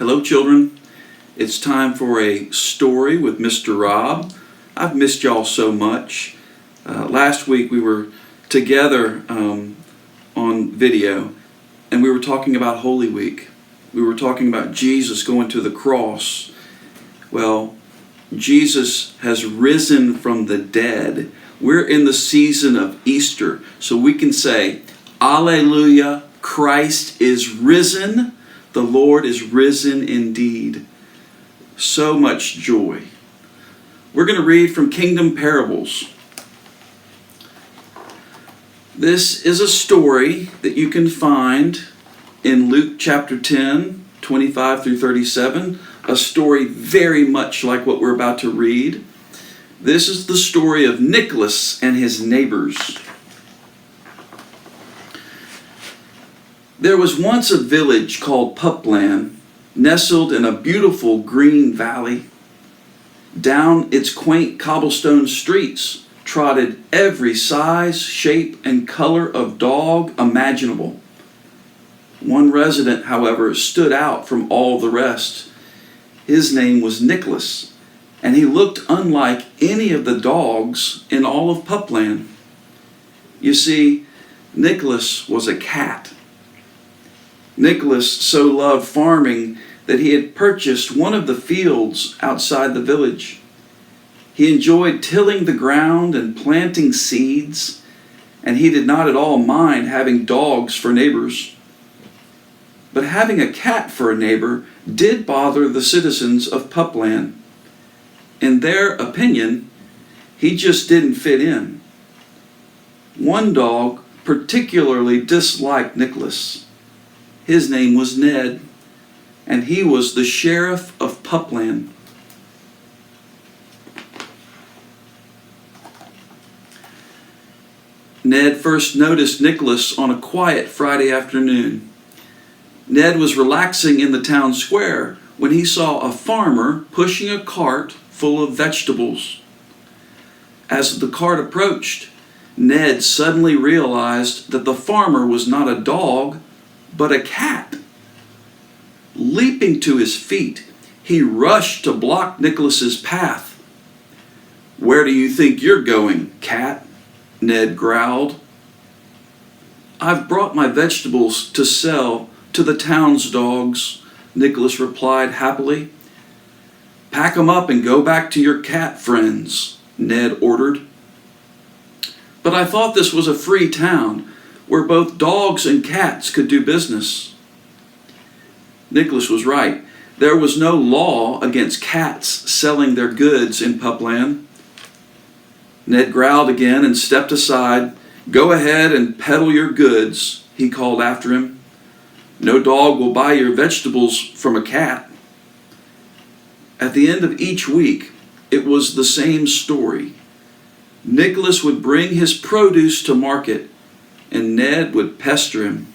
Hello, children. It's time for a story with Mr. Rob. I've missed y'all so much. Last week we were together on video, and we were talking about Holy Week. We were talking about Jesus going to the cross. Well, Jesus has risen from the dead. We're in the season of Easter, so we can say, Alleluia, Christ is risen. The Lord is risen indeed. So much joy. We're going to read from Kingdom Parables. This is a story that you can find in Luke chapter 10, 25 through 37. A story very much like what we're about to read. This is the story of Nicholas and his neighbors. There was once a village called Pupland, nestled in a beautiful green valley. Down its quaint cobblestone streets trotted every size, shape, and color of dog imaginable. One resident, however, stood out from all the rest. His name was Nicholas, and he looked unlike any of the dogs in all of Pupland. You see, Nicholas was a cat. Nicholas so loved farming that he had purchased one of the fields outside the village. He enjoyed tilling the ground and planting seeds, and he did not at all mind having dogs for neighbors. But having a cat for a neighbor did bother the citizens of Pupland. In their opinion, he just didn't fit in. One dog particularly disliked Nicholas. His name was Ned, and he was the sheriff of Pupland. Ned first noticed Nicholas on a quiet Friday afternoon. Ned was relaxing in the town square when he saw a farmer pushing a cart full of vegetables. As the cart approached, Ned suddenly realized that the farmer was not a dog, but a cat. Leaping to his feet, he rushed to block Nicholas's path. "Where do you think you're going, cat?" Ned growled. "I've brought my vegetables to sell to the town's dogs," Nicholas replied happily. "Pack 'em up and go back to your cat friends," Ned ordered. "But I thought this was a free town where both dogs and cats could do business." Nicholas was right. There was no law against cats selling their goods in Pupland. Ned growled again and stepped aside. "Go ahead and peddle your goods," he called after him. "No dog will buy your vegetables from a cat." At the end of each week, it was the same story. Nicholas would bring his produce to market, and Ned would pester him.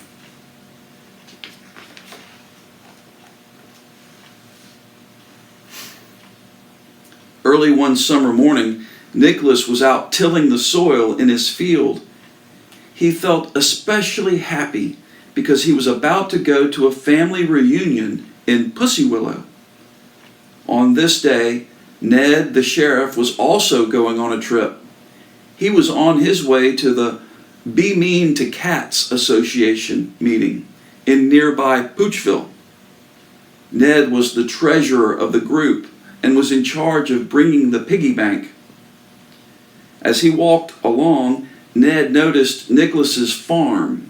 Early one summer morning, Nicholas was out tilling the soil in his field. He felt especially happy because he was about to go to a family reunion in Pussy Willow. On this day, Ned, the sheriff, was also going on a trip. He was on his way to the Be Mean to Cats Association meeting in nearby Poochville. Ned was the treasurer of the group and was in charge of bringing the piggy bank. As he walked along, Ned noticed Nicholas's farm.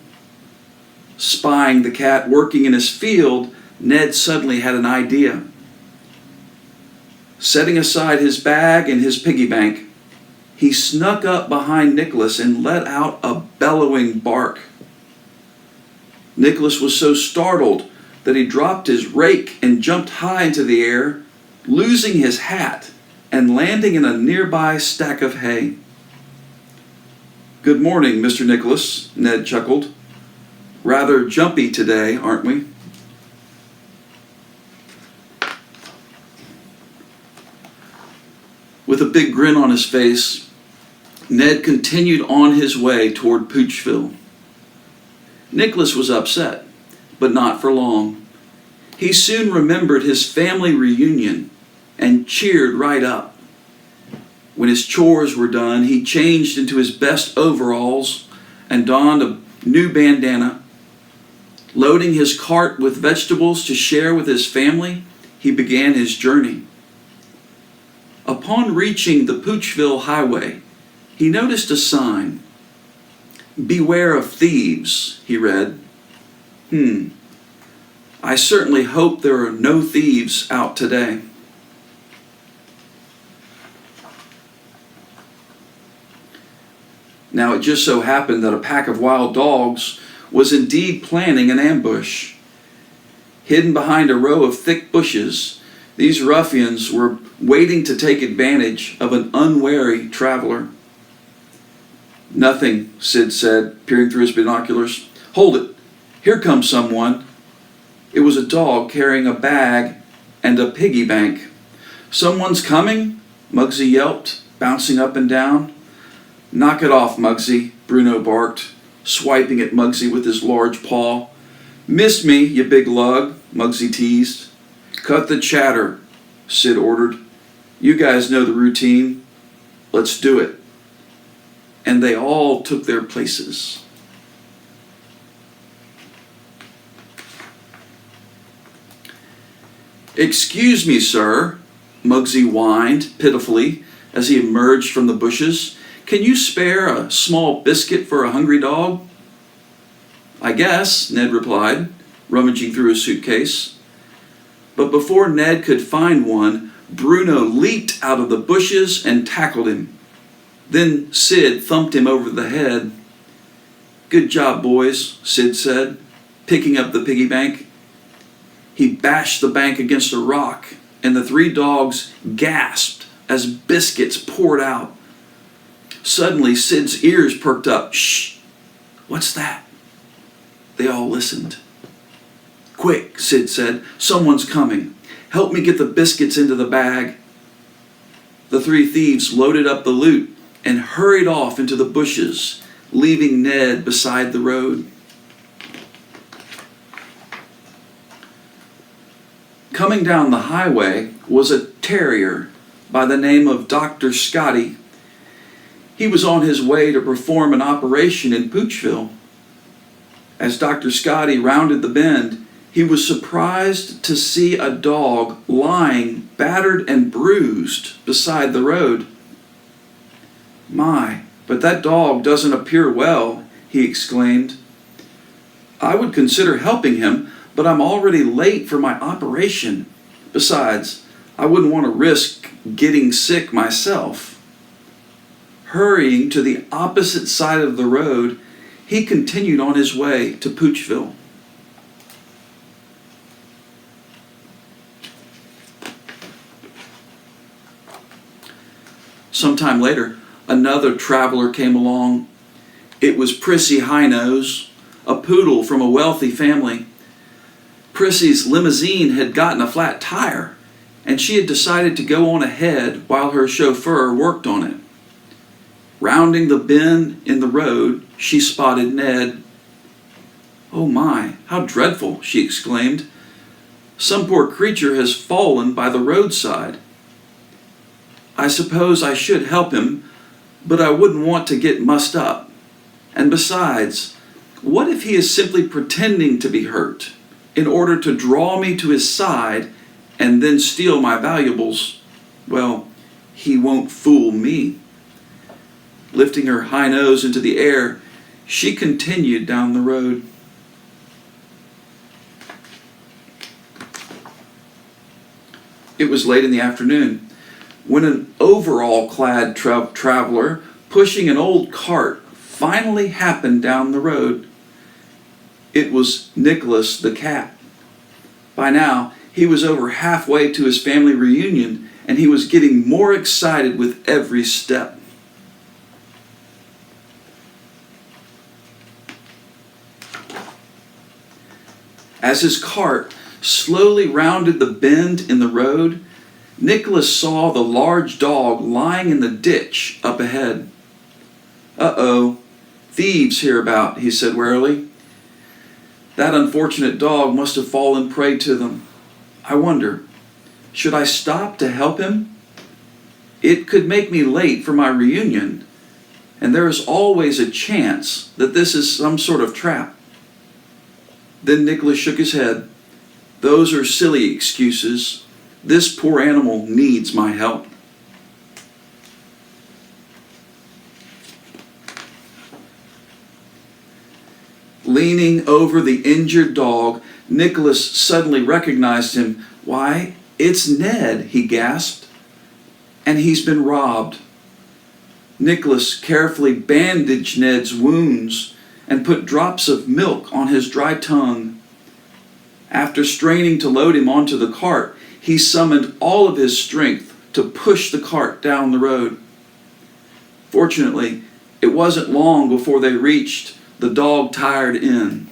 Spying the cat working in his field, Ned suddenly had an idea. Setting aside his bag and his piggy bank, he snuck up behind Nicholas and let out a bellowing bark. Nicholas was so startled that he dropped his rake and jumped high into the air, losing his hat and landing in a nearby stack of hay. "Good morning, Mr. Nicholas," Ned chuckled. "Rather jumpy today, aren't we?" With a big grin on his face, Ned continued on his way toward Poochville. Nicholas was upset, but not for long. He soon remembered his family reunion and cheered right up. When his chores were done, he changed into his best overalls and donned a new bandana. Loading his cart with vegetables to share with his family, he began his journey. Upon reaching the Poochville Highway, he noticed a sign. "Beware of thieves," he read. I certainly hope there are no thieves out today. Now it just so happened that a pack of wild dogs was indeed planning an ambush. Hidden behind a row of thick bushes, these ruffians were waiting to take advantage of an unwary traveler. "Nothing," Sid said, peering through his binoculars. "Hold it. Here comes someone." It was a dog carrying a bag and a piggy bank. "Someone's coming?" Muggsy yelped, bouncing up and down. "Knock it off, Muggsy," Bruno barked, swiping at Muggsy with his large paw. "Missed me, you big lug," Muggsy teased. "Cut the chatter," Sid ordered. "You guys know the routine. Let's do it." And they all took their places. "Excuse me, sir," Muggsy whined pitifully as he emerged from the bushes. "Can you spare a small biscuit for a hungry dog?" "I guess," Ned replied, rummaging through his suitcase. But before Ned could find one, Bruno leaped out of the bushes and tackled him. Then Sid thumped him over the head. "Good job, boys," Sid said, picking up the piggy bank. He bashed the bank against a rock, and the three dogs gasped as biscuits poured out. Suddenly, Sid's ears perked up. "Shh! What's that?" They all listened. "Quick," Sid said. "Someone's coming. Help me get the biscuits into the bag." The three thieves loaded up the loot and hurried off into the bushes, leaving Ned beside the road. Coming down the highway was a terrier by the name of Dr. Scotty. He was on his way to perform an operation in Poochville. As Dr. Scotty rounded the bend, he was surprised to see a dog lying battered and bruised beside the road. "My, but that dog doesn't appear well," he exclaimed. "I would consider helping him, but I'm already late for my operation. Besides, I wouldn't want to risk getting sick myself." Hurrying to the opposite side of the road, he continued on his way to Poochville. Sometime later, another traveler came along. It was Prissy Highnose, a poodle from a wealthy family. Prissy's limousine had gotten a flat tire, and she had decided to go on ahead while her chauffeur worked on it. Rounding the bend in the road, she spotted Ned. "Oh my, how dreadful," she exclaimed. "Some poor creature has fallen by the roadside. I suppose I should help him, but I wouldn't want to get mussed up. And besides, what if he is simply pretending to be hurt in order to draw me to his side and then steal my valuables? Well, he won't fool me." Lifting her high nose into the air, she continued down the road. It was late in the afternoon when an overall-clad traveler pushing an old cart finally happened down the road. It was Nicholas the cat. By now, he was over halfway to his family reunion, and he was getting more excited with every step. As his cart slowly rounded the bend in the road, Nicholas saw the large dog lying in the ditch up ahead. "Uh-oh, thieves hereabout," he said warily. "That unfortunate dog must have fallen prey to them. I wonder, should I stop to help him? It could make me late for my reunion, and there is always a chance that this is some sort of trap. Then Nicholas shook his head. Those are silly excuses. This poor animal needs my help. Leaning over the injured dog, Nicholas suddenly recognized him. Why, it's Ned, he gasped. And he's been robbed. Nicholas carefully bandaged Ned's wounds and put drops of milk on his dry tongue. After straining to load him onto the cart, he summoned all of his strength to push the cart down the road. Fortunately, it wasn't long before they reached the dog-tired inn.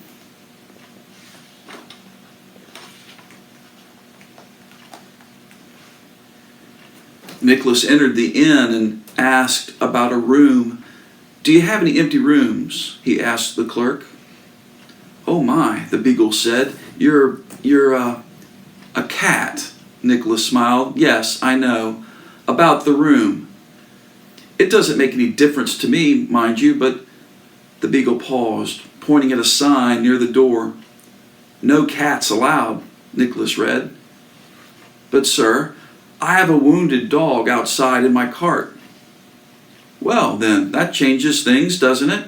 Nicholas entered the inn and asked about a room. Do you have any empty rooms? He asked the clerk. Oh my, the beagle said. You're a cat. Nicholas smiled. Yes, I know. About the room. It doesn't make any difference to me, mind you, but the beagle paused, pointing at a sign near the door. No cats allowed, Nicholas read. But sir, I have a wounded dog outside in my cart. Well, then, that changes things, doesn't it?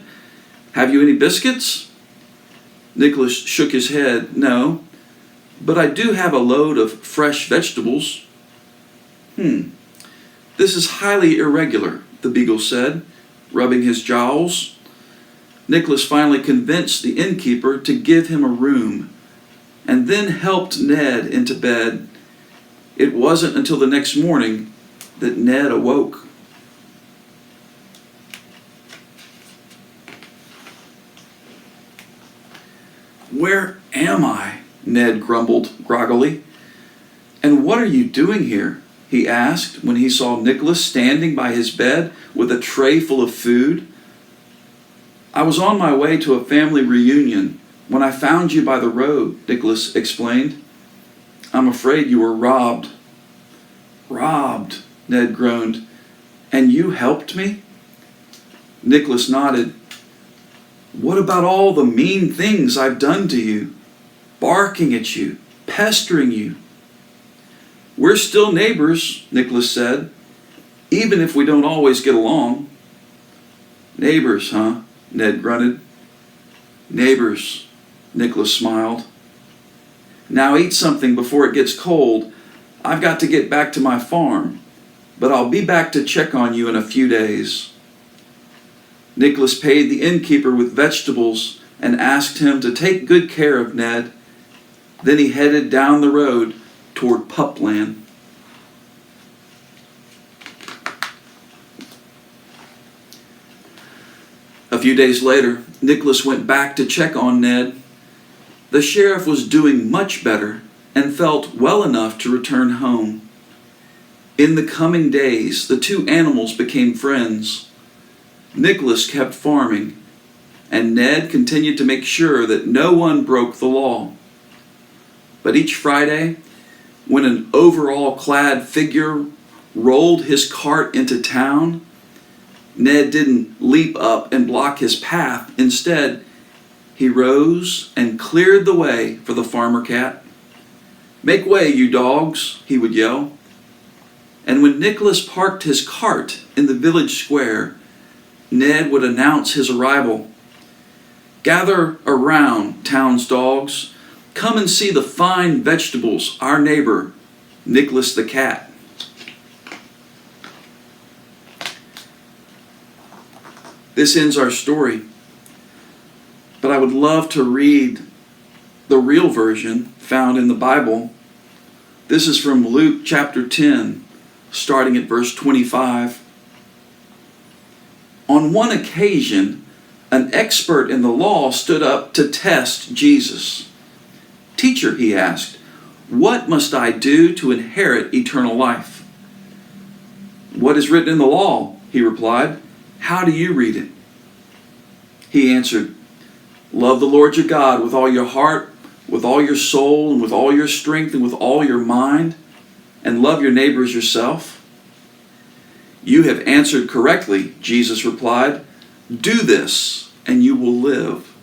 Have you any biscuits? Nicholas shook his head. No, but I do have a load of fresh vegetables. This is highly irregular, the beagle said, rubbing his jowls. Nicholas finally convinced the innkeeper to give him a room, and then helped Ned into bed. It wasn't until the next morning that Ned awoke. Where am I? Ned grumbled groggily. And what are you doing here? He asked when he saw Nicholas standing by his bed with a tray full of food. I was on my way to a family reunion when I found you by the road, Nicholas explained. I'm afraid you were robbed. Robbed, Ned groaned. And you helped me? Nicholas nodded. What about all the mean things I've done to you? Barking at you, pestering you. We're still neighbors, Nicholas said, even if we don't always get along. Neighbors, huh? Ned grunted. Neighbors, Nicholas smiled. Now eat something before it gets cold. I've got to get back to my farm, but I'll be back to check on you in a few days. Nicholas paid the innkeeper with vegetables and asked him to take good care of Ned. Then he headed down the road toward Pupland. A few days later, Nicholas went back to check on Ned. The sheriff was doing much better and felt well enough to return home. In the coming days, the two animals became friends. Nicholas kept farming, and Ned continued to make sure that no one broke the law. But each Friday, when an overall-clad figure rolled his cart into town, Ned didn't leap up and block his path. Instead, he rose and cleared the way for the farmer cat. Make way, you dogs, he would yell. And when Nicholas parked his cart in the village square, Ned would announce his arrival. Gather around, town's dogs. Come and see the fine vegetables our neighbor, Nicholas the cat. This ends our story, but I would love to read the real version found in the Bible. This is from Luke chapter 10, starting at verse 25. On one occasion, an expert in the law stood up to test Jesus. Teacher, he asked, what must I do to inherit eternal life? What is written in the law? He replied. How do you read it? He answered, love the Lord your God with all your heart, with all your soul and with all your strength and with all your mind, and love your neighbor as yourself? You have answered correctly, Jesus replied. Do this, and you will live.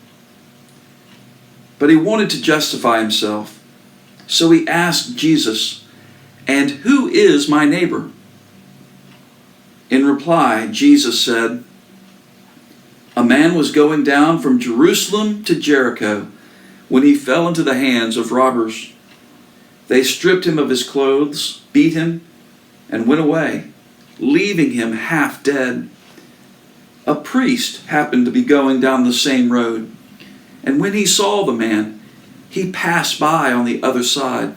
But he wanted to justify himself, so he asked Jesus, and who is my neighbor? In reply, Jesus said, a man was going down from Jerusalem to Jericho when he fell into the hands of robbers. They stripped him of his clothes, beat him, and went away, leaving him half dead. A priest happened to be going down the same road, and when he saw the man, he passed by on the other side.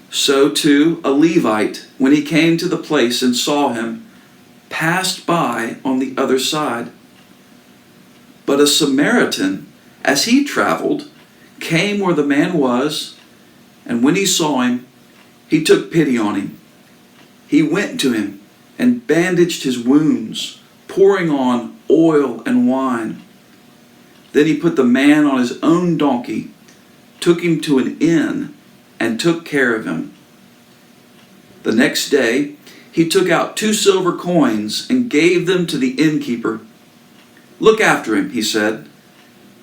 So too a Levite, when he came to the place and saw him, passed by on the other side. But a Samaritan, as he traveled, came where the man was, and when he saw him, he took pity on him. He went to him and bandaged his wounds, pouring on oil and wine. Then he put the man on his own donkey, took him to an inn, and took care of him. The next day, he took out 2 silver coins and gave them to the innkeeper. Look after him, he said,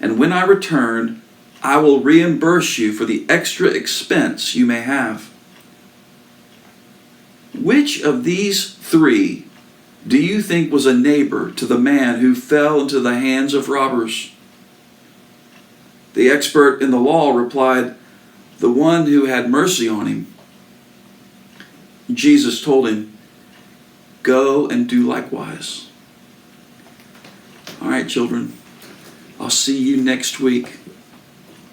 and when I return, I will reimburse you for the extra expense you may have. Which of these 3 do you think was a neighbor to the man who fell into the hands of robbers? The expert in the law replied, the one who had mercy on him. Jesus told him, go and do likewise. All right, children, I'll see you next week.